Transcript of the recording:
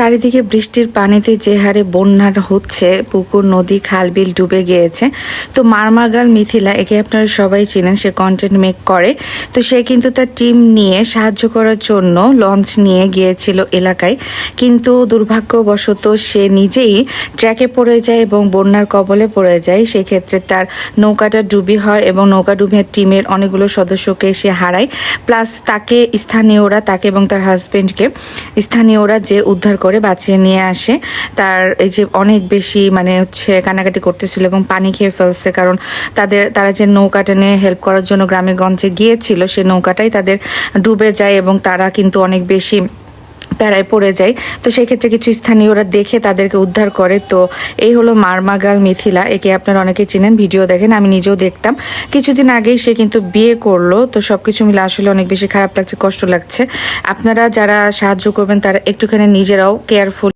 চারিদিকে বৃষ্টির পানিতে যে হারে বন্যা হচ্ছে, পুকুর নদী খাল বিল ডুবে গিয়েছে। তো মারমাগাল মিথিলা, একে আপনারা সবাই চিনেন, সে কন্টেন্ট মেক করে। তো সে কিন্তু তার টিম নিয়ে সাহায্য করার জন্য লঞ্চ নিয়ে গিয়েছিল এলাকায়, কিন্তু দুর্ভাগ্যবশত সে নিজেই ট্র্যাকে পড়ে যায় এবং বন্যার কবলে পড়ে যায়। সেক্ষেত্রে তার নৌকাটা ডুবি হয় এবং নৌকা ডুবে টিমের অনেকগুলো সদস্যকে সে হারায়। প্লাস তাকে এবং তার হাজবেন্ডকে স্থানীয়রা যে উদ্ধার করে বাঁচিয়ে নিয়ে আসে। তার এই যে অনেক বেশি কান্নাকাটি করতেছিল এবং পানি খেয়ে ফেলছে, কারণ তারা যে নৌকাটা নিয়ে হেল্প করার জন্য গ্রামে গঞ্জে গিয়েছিল, সে নৌকাটাই তাদের ডুবে যায় এবং তারা কিন্তু অনেক বেশি প্যারায় পড়ে যায়। তো সেক্ষেত্রে কিছু স্থানীয়রা দেখে তাদেরকে উদ্ধার করে। তো এই হলো মারমাগাল মিথিলা, একে আপনারা অনেকে চিনেন, ভিডিও দেখেন, আমি নিজেও দেখতাম। কিছুদিন আগেই সে কিন্তু বিয়ে করলো। তো সবকিছু মিলে আসলে অনেক বেশি খারাপ লাগছে, কষ্ট লাগছে। আপনারা যারা সাহায্য করবেন তারা একটুখানি নিজেরাও কেয়ারফুল